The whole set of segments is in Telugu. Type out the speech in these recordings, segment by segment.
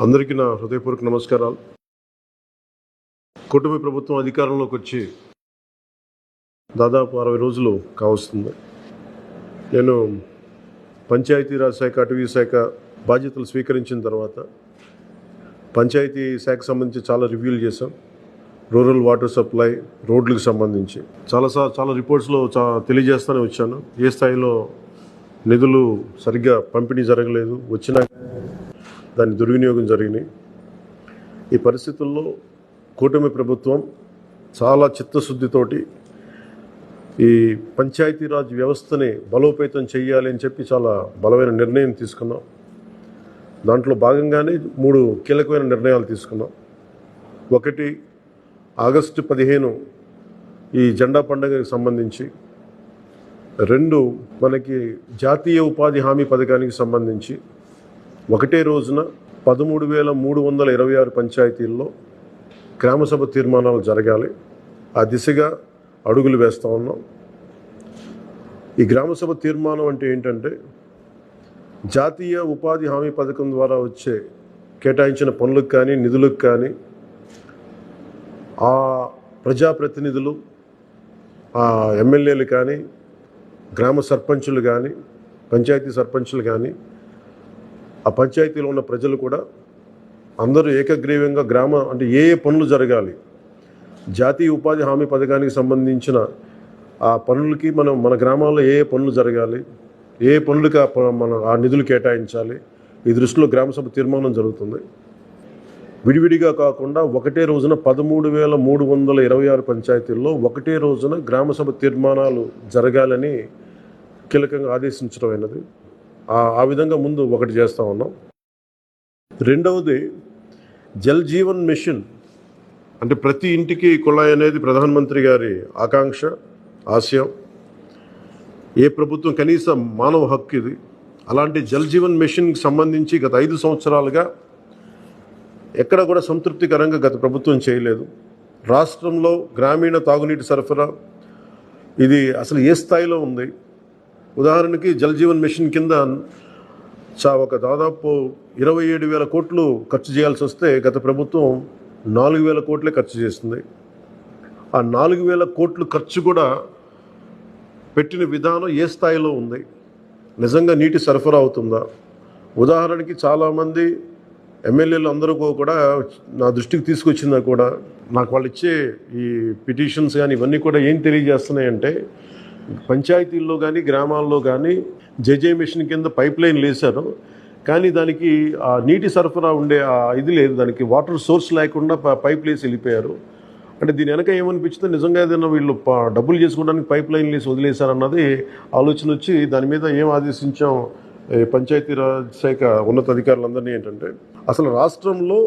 అందరికీ నా హృదయపూర్వక నమస్కారాలు. కూటమి ప్రభుత్వం అధికారంలోకి వచ్చి దాదాపు 60 రోజులు కావస్తుంది. నేను పంచాయతీరాజ్ శాఖ, అటవీ శాఖ బాధ్యతలు స్వీకరించిన తర్వాత పంచాయతీ శాఖకు సంబంధించి చాలా రివ్యూలు చేశాం. రూరల్ వాటర్ సప్లై, రోడ్లకు సంబంధించి చాలా రిపోర్ట్స్లో తెలియజేస్తూనే వచ్చాను. ఏ స్థాయిలో నిధులు సరిగ్గా పంపిణీ జరగలేదు, వచ్చినా దాని దుర్వినియోగం జరిగినాయి. ఈ పరిస్థితుల్లో కూటమి ప్రభుత్వం చాలా చిత్తశుద్ధితోటి ఈ పంచాయతీరాజ్ వ్యవస్థని బలోపేతం చేయాలి అని చెప్పి చాలా బలమైన నిర్ణయం తీసుకున్నాం. దాంట్లో భాగంగానే 3 కీలకమైన నిర్ణయాలు తీసుకున్నాం. ఒకటి, ఆగస్టు 15 ఈ జెండా పండుగకి సంబంధించి. 2, మనకి జాతీయ ఉపాధి హామీ పథకానికి సంబంధించి ఒకటే రోజున 13,326 పంచాయతీల్లో గ్రామసభ తీర్మానాలు జరగాలి. ఆ దిశగా అడుగులు వేస్తూ ఉన్నాం. ఈ గ్రామసభ తీర్మానం అంటే ఏంటంటే, జాతీయ ఉపాధి హామీ పథకం ద్వారా వచ్చే కేటాయించిన పనులకు కానీ నిధులకు కానీ ఆ ప్రజాప్రతినిధులు, ఆ ఎమ్మెల్యేలు కానీ, గ్రామ సర్పంచులు కానీ, పంచాయతీ సర్పంచులు కానీ, ఆ పంచాయతీలో ఉన్న ప్రజలు కూడా అందరూ ఏకగ్రీవంగా అంటే ఏ పనులు జరగాలి, జాతీయ ఉపాధి హామీ పథకానికి సంబంధించిన ఆ పనులకి మన గ్రామాల్లో ఏ పనులు జరగాలి, ఏ పనులకి ఆ నిధులు కేటాయించాలి, ఈ దృష్టిలో గ్రామసభ తీర్మానం జరుగుతుంది. విడివిడిగా కాకుండా ఒకటే రోజున 13,326 పంచాయతీల్లో ఒకటే రోజున గ్రామసభ తీర్మానాలు జరగాలని కీలకంగా ఆదేశించడం అయినది. ఆ విధంగా ముందు ఒకటి చేస్తూ ఉన్నాం. రెండవది, జల్ జీవన్ మిషన్. అంటే ప్రతి ఇంటికి కుళాయి అనేది ప్రధానమంత్రి గారి ఆకాంక్ష, ఆశయం. ఏ ప్రభుత్వం కనీసం మానవ హక్కు ఇది. అలాంటి జల్ జీవన్ మిషన్కి సంబంధించి గత 5 సంవత్సరాలుగా ఎక్కడ కూడా సంతృప్తికరంగా గత ప్రభుత్వం చేయలేదు. రాష్ట్రంలో గ్రామీణ తాగునీటి సరఫరా ఇది అసలు ఏ స్థాయిలో ఉంది? ఉదాహరణకి జల్ జీవన్ మిషన్ కింద ఒక దాదాపు 27,000 కోట్లు ఖర్చు చేయాల్సి వస్తే గత ప్రభుత్వం 4,000 కోట్లే ఖర్చు చేస్తుంది. ఆ 4,000 కోట్లు ఖర్చు కూడా పెట్టిన విధానం ఏ స్థాయిలో ఉంది? నిజంగా నీటి సరఫరా అవుతుందా? ఉదాహరణకి చాలామంది ఎమ్మెల్యేలు అందరూ కూడా నా దృష్టికి తీసుకొచ్చినా కూడా నాకు వాళ్ళు ఇచ్చే ఈ పిటిషన్స్ కానీ ఇవన్నీ కూడా ఏం తెలియజేస్తున్నాయంటే, పంచాయతీల్లో కానీ గ్రామాల్లో కానీ జేజే మిషన్ కింద పైప్ లైన్లు వేశారు, కానీ దానికి ఆ నీటి సరఫరా ఉండే ఇది లేదు, దానికి వాటర్ సోర్స్ లేకుండా పైప్ వేసి వెళ్ళిపోయారు. అంటే దీని వెనక ఏమనిపించిందో, నిజంగా ఏదైనా వీళ్ళు డబ్బులు చేసుకోవడానికి పైప్ లైన్లు వేసి వదిలేశారన్నది ఆలోచన వచ్చి దాని మీద ఏం ఆదేశించాం పంచాయతీరాజ్ శాఖ ఉన్నతాధికారులందరినీ ఏంటంటే, అసలు రాష్ట్రంలో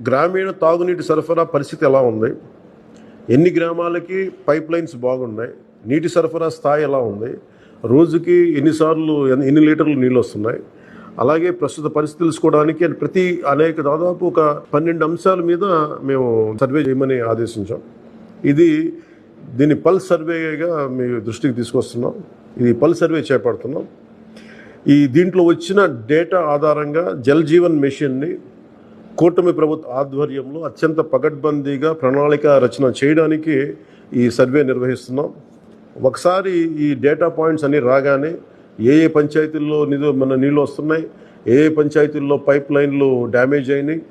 గ్రామీణ తాగునీటి సరఫరా పరిస్థితి ఎలా ఉంది, ఎన్ని గ్రామాలకి పైప్ లైన్స్ బాగున్నాయి, నీటి సరఫరా స్థాయి ఎలా ఉంది, రోజుకి ఎన్ని లీటర్లు నీళ్ళు వస్తున్నాయి, అలాగే ప్రస్తుత పరిస్థితి తెలుసుకోవడానికి దాదాపు ఒక 12 అంశాల మీద మేము సర్వే చేయమని ఆదేశించాం. దీన్ని పల్స్ సర్వేగా మీ దృష్టికి తీసుకొస్తున్నాం. ఇది పల్స్ సర్వే చేపడుతున్నాం. దీంట్లో వచ్చిన డేటా ఆధారంగా జల్ జీవన్ మిషన్ని కూటమి ప్రభుత్వ ఆధ్వర్యంలో అత్యంత పకడ్బందీగా ప్రణాళిక రచన చేయడానికి ఈ సర్వే నిర్వహిస్తున్నాం. ఒకసారి ఈ డేటా పాయింట్స్ అన్నీ రాగానే ఏ పంచాయతీల్లో నీళ్ళు వస్తున్నాయి, ఏ పంచాయతీల్లో పైప్ లైన్లు డ్యామేజ్ అయినాయి,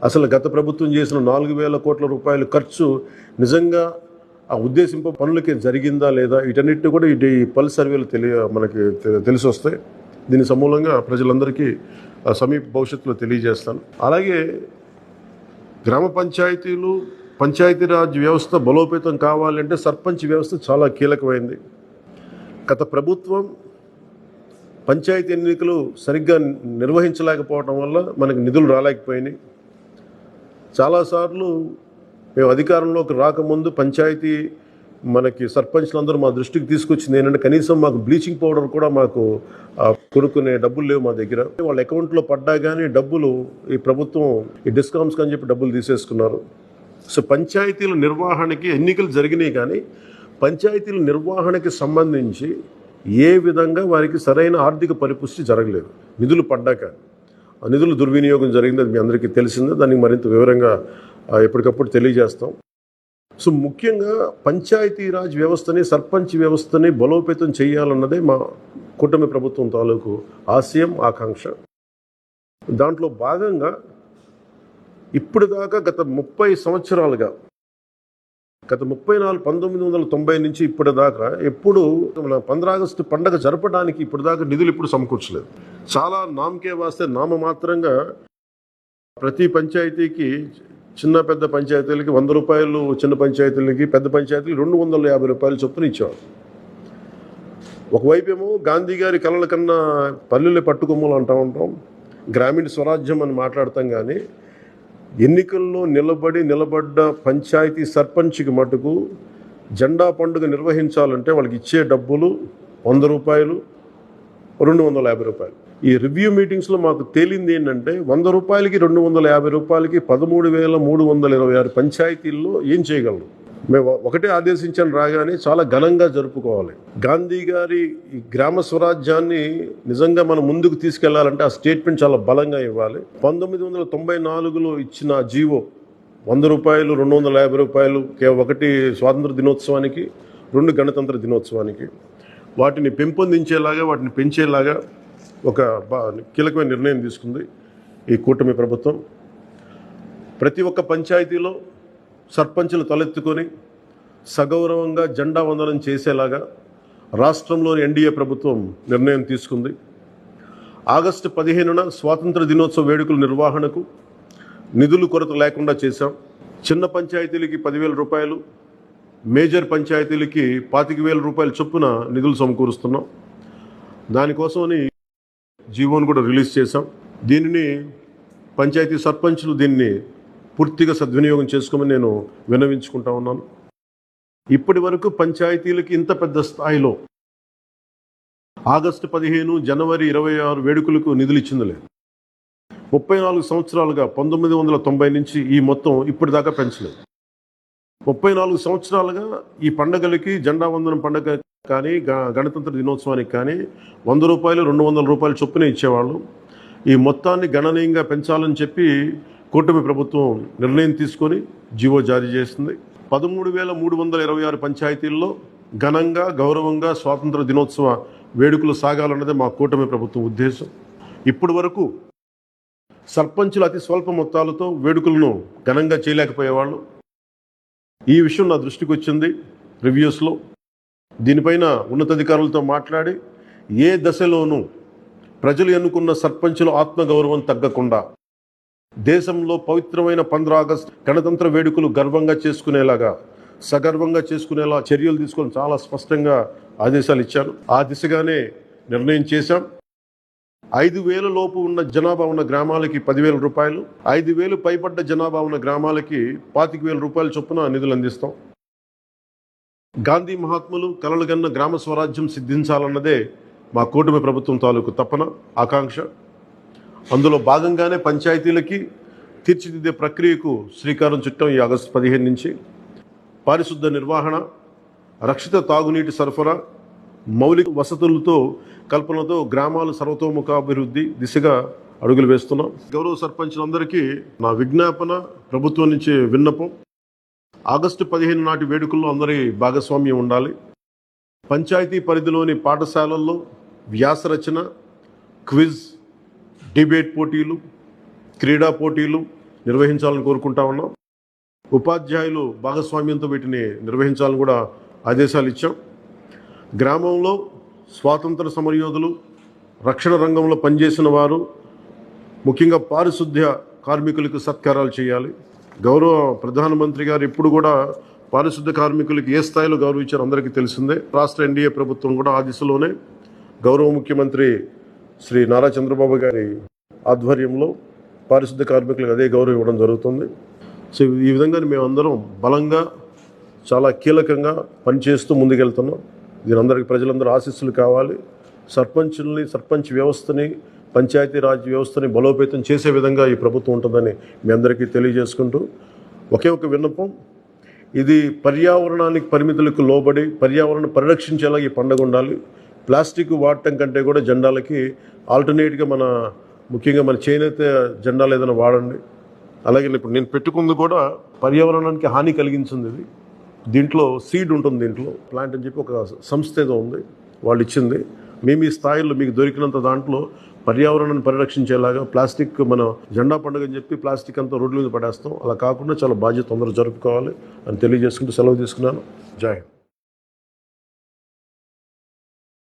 అసలు గత ప్రభుత్వం చేసిన 4,000 కోట్ల రూపాయల ఖర్చు నిజంగా ఆ ఉద్దేశింపు పనులకి జరిగిందా లేదా, వీటన్నిటిని కూడా ఈ పల్స్ సర్వేలు మనకి తెలిసి వస్తాయి. దీని సమూలంగా ప్రజలందరికీ సమీప భవిష్యత్తులో తెలియజేస్తాను. అలాగే గ్రామ పంచాయతీలు, పంచాయతీరాజ్ వ్యవస్థ బలోపేతం కావాలంటే సర్పంచ్ వ్యవస్థ చాలా కీలకమైంది. గత ప్రభుత్వం పంచాయతీ ఎన్నికలు సరిగ్గా నిర్వహించలేకపోవడం వల్ల మనకు నిధులు రాలేకపోయినాయి. చాలాసార్లు మేము అధికారంలోకి రాకముందు పంచాయతీ మనకి సర్పంచ్లందరూ మా దృష్టికి తీసుకొచ్చింది ఏంటంటే, కనీసం మాకు బ్లీచింగ్ పౌడర్ కూడా మాకు కొనుక్కునే డబ్బులు లేవు మా దగ్గర. వాళ్ళ అకౌంట్లో పడ్డా కానీ డబ్బులు ఈ ప్రభుత్వం ఈ డిస్కౌంట్స్ అని చెప్పి డబ్బులు తీసేసుకున్నారు. సో పంచాయతీల నిర్వహణకి ఎన్నికలు జరిగినాయి, కానీ పంచాయతీల నిర్వహణకి సంబంధించి ఏ విధంగా వారికి సరైన ఆర్థిక పరిపుష్టి జరగలేదు నిధులు పడ్డాక. నిధుల దుర్వినియోగం జరిగింది, అది మీ అందరికీ తెలిసిందే. దానికి మరింత వివరంగా ఎప్పటికప్పుడు తెలియజేస్తాం. సో ముఖ్యంగా పంచాయతీరాజ్ వ్యవస్థని, సర్పంచ్ వ్యవస్థని బలోపేతం చేయాలన్నదే మా కూటమి ప్రభుత్వం తాలూకు ఆశయం, ఆకాంక్ష. దాంట్లో భాగంగా ఇప్పుడు దాకా గత 30 సంవత్సరాలుగా, గత 1990 నుంచి ఇప్పటిదాకా ఎప్పుడు మన 15 ఆగస్టు పండగ జరపడానికి ఇప్పటిదాకా నిధులు ఇప్పుడు సమకూర్చలేదు. చాలా నామకే వాస్తే నామమాత్రంగా ప్రతి పంచాయతీకి, చిన్న పెద్ద పంచాయతీలకి 100 రూపాయలు, చిన్న పంచాయతీలకి, పెద్ద పంచాయతీలకి 250 రూపాయలు చొప్పున ఇచ్చేవారు. ఒకవైపు ఏమో గాంధీ గారి కలల కన్నా పల్లెలే పట్టుకొమ్మలు అంటూ ఉంటాం, గ్రామీణ స్వరాజ్యం అని మాట్లాడతాం. కానీ ఎన్నికల్లో నిలబడ్డ పంచాయతీ సర్పంచ్కి మటుకు జెండా పండుగ నిర్వహించాలంటే వాళ్ళకి ఇచ్చే డబ్బులు 100 రూపాయలు, 250 రూపాయలు. ఈ రివ్యూ మీటింగ్స్లో మాకు తేలింది ఏంటంటే 100 రూపాయలకి, 250 రూపాయలకి 13,326 పంచాయతీల్లో ఏం చేయగలరు? మేము ఒకటే ఆదేశించాను, రాగానే చాలా ఘనంగా జరుపుకోవాలి. గాంధీ గారి ఈ గ్రామ స్వరాజ్యాన్ని నిజంగా మనం ముందుకు తీసుకెళ్లాలంటే ఆ స్టేట్మెంట్ చాలా బలంగా ఇవ్వాలి. 1994లో ఇచ్చిన జీవో 100 రూపాయలు, 250 రూపాయలు, ఒకటి స్వాతంత్ర దినోత్సవానికి, 2 గణతంత్ర దినోత్సవానికి, వాటిని పెంపొందించేలాగా, వాటిని పెంచేలాగా ఒక కీలకమైన నిర్ణయం తీసుకుంది ఈ కూటమి ప్రభుత్వం. ప్రతి ఒక్క పంచాయతీలో సర్పంచులు తలెత్తుకొని సగౌరవంగా జెండా వందనం చేసేలాగా రాష్ట్రంలోని ఎన్డీఏ ప్రభుత్వం నిర్ణయం తీసుకుంది. ఆగస్టు 15న స్వాతంత్ర దినోత్సవ వేడుకల నిర్వహణకు నిధులు కొరత లేకుండా చేశాం. చిన్న పంచాయతీలకి 10,000 రూపాయలు, మేజర్ పంచాయతీలకి 25,000 రూపాయల చొప్పున నిధులు సమకూరుస్తున్నాం. దానికోసమని జీవోను కూడా రిలీజ్ చేశాం. దీనిని పంచాయతీ సర్పంచులు దీన్ని పూర్తిగా సద్వినియోగం చేసుకోమని నేను విన్నవించుకుంటా ఉన్నాను. ఇప్పటి వరకు పంచాయతీలకి ఇంత పెద్ద స్థాయిలో ఆగస్టు 15, జనవరి 26 వేడుకలకు నిధులు ఇచ్చింది లేదు. 34 సంవత్సరాలుగా 1990 నుంచి ఈ మొత్తం ఇప్పటిదాకా పెంచలేదు. 34 సంవత్సరాలుగా ఈ పండగలకి, జెండా వందనం పండగ కానీ, గణతంత్ర దినోత్సవానికి కానీ 100 రూపాయలు, 200 రూపాయలు చొప్పున ఇచ్చేవాళ్ళు. ఈ మొత్తాన్ని గణనీయంగా పెంచాలని చెప్పి కూటమి ప్రభుత్వం నిర్ణయం తీసుకొని జీవో జారీ చేసింది. 13,326 పంచాయతీల్లో ఘనంగా, గౌరవంగా స్వాతంత్ర దినోత్సవ వేడుకలు సాగాలన్నదే మా కూటమి ప్రభుత్వం ఉద్దేశం. ఇప్పటి వరకు సర్పంచులు అతి స్వల్ప మొత్తాలతో వేడుకలను ఘనంగా చేయలేకపోయేవాళ్ళు. ఈ విషయం నా దృష్టికి వచ్చింది రివ్యూస్లో. దీనిపైన ఉన్నతాధికారులతో మాట్లాడి ఏ దశలోనూ ప్రజలు ఎన్నుకున్న సర్పంచుల ఆత్మగౌరవం తగ్గకుండా దేశంలో పవిత్రమైన 15 ఆగస్టు గణతంత్ర వేడుకలు గర్వంగా చేసుకునేలాగా, సగర్వంగా చేసుకునేలా చర్యలు తీసుకొని చాలా స్పష్టంగా ఆదేశాలు ఇచ్చాను. ఆ దిశగానే నిర్ణయం చేశాం. 5,000 లోపు ఉన్న జనాభా ఉన్న గ్రామాలకి 10,000 రూపాయలు, 5,000 పైబడ్డ జనాభా ఉన్న గ్రామాలకి 25,000 రూపాయల చొప్పున నిధులు అందిస్తాం. గాంధీ మహాత్ములు కలలుగన్న గ్రామ స్వరాజ్యం సిద్ధించాలన్నదే మా కూటమి ప్రభుత్వం తాలూకు తపన, ఆకాంక్ష. అందులో భాగంగానే పంచాయతీలకి తీర్చిదిద్దే ప్రక్రియకు శ్రీకారం చుట్టాం. ఈ ఆగస్టు 15 నుంచి పారిశుద్ధ నిర్వహణ, రక్షిత తాగునీటి సరఫరా, మౌలిక వసతులతో కల్పనతో గ్రామాల సర్వతోముఖాభివృద్ధి దిశగా అడుగులు వేస్తున్నాం. గౌరవ సర్పంచులందరికీ నా విజ్ఞాపన, ప్రభుత్వం నుంచి విన్నపం, ఆగస్టు 15 నాటి వేడుకల్లో అందరి భాగస్వామ్యం ఉండాలి. పంచాయతీ పరిధిలోని పాఠశాలల్లో వ్యాసరచన, క్విజ్, డిబేట్ పోటీలు, క్రీడా పోటీలు నిర్వహించాలని కోరుకుంటా ఉన్నాం. ఉపాధ్యాయులు భాగస్వామ్యంతో వీటిని నిర్వహించాలని కూడా ఆదేశాలు ఇచ్చాం. గ్రామంలో స్వాతంత్ర సమరయోధులు, రక్షణ రంగంలో పనిచేసిన వారు, ముఖ్యంగా పారిశుద్ధ్య కార్మికులకు సత్కారాలు చేయాలి. గౌరవ ప్రధానమంత్రి గారు ఇప్పుడు కూడా పారిశుద్ధ్య కార్మికులకి ఏ స్థాయిలో గౌరవించారో అందరికీ తెలిసిందే. రాష్ట్ర ఎన్డీఏ ప్రభుత్వం కూడా ఆ దిశలోనే గౌరవ ముఖ్యమంత్రి శ్రీ నారా చంద్రబాబు గారి ఆధ్వర్యంలో పారిశుద్ధ్య కార్మికులకు అదే గౌరవం ఇవ్వడం జరుగుతుంది. సో ఈ విధంగా మేమందరం బలంగా, చాలా కీలకంగా పనిచేస్తూ ముందుకెళ్తున్నాం. దీని అందరికీ ప్రజలందరూ ఆశీస్సులు కావాలి. సర్పంచుల్ని, సర్పంచ్ వ్యవస్థని, పంచాయతీరాజ్ వ్యవస్థని బలోపేతం చేసే విధంగా ఈ ప్రభుత్వం ఉంటుందని మీ అందరికీ తెలియజేసుకుంటూ ఒకే ఒక విన్నపం, ఇది పర్యావరణానికి పరిమితులకు లోబడి పర్యావరణం పరిరక్షించేలా ఈ పండుగ ఉండాలి. ప్లాస్టిక్ వాడటం కంటే కూడా జెండాలకి ఆల్టర్నేట్గా మన ముఖ్యంగా మన చేనేత జెండాలు ఏదైనా వాడండి. అలాగే ఇప్పుడు నేను పెట్టుకుంది కూడా పర్యావరణానికి హాని కలిగించింది ఇది. దీంట్లో సీడ్ ఉంటుంది, దీంట్లో ప్లాంట్ అని చెప్పి ఒక సంస్థ ఏదో ఉంది, వాళ్ళు ఇచ్చింది. మేము ఈ స్థాయిలో మీకు దొరికినంత దాంట్లో పర్యావరణాన్ని పరిరక్షించేలాగా ప్లాస్టిక్ మన జెండా పండుగ అని చెప్పి ప్లాస్టిక్ అంతా రోడ్ల మీద పడేస్తాం. అలా కాకుండా చాలా బాధ్యత తొందరగా జరుపుకోవాలి అని తెలియజేసుకుంటూ సెలవు తీసుకున్నాను. జై హింద్.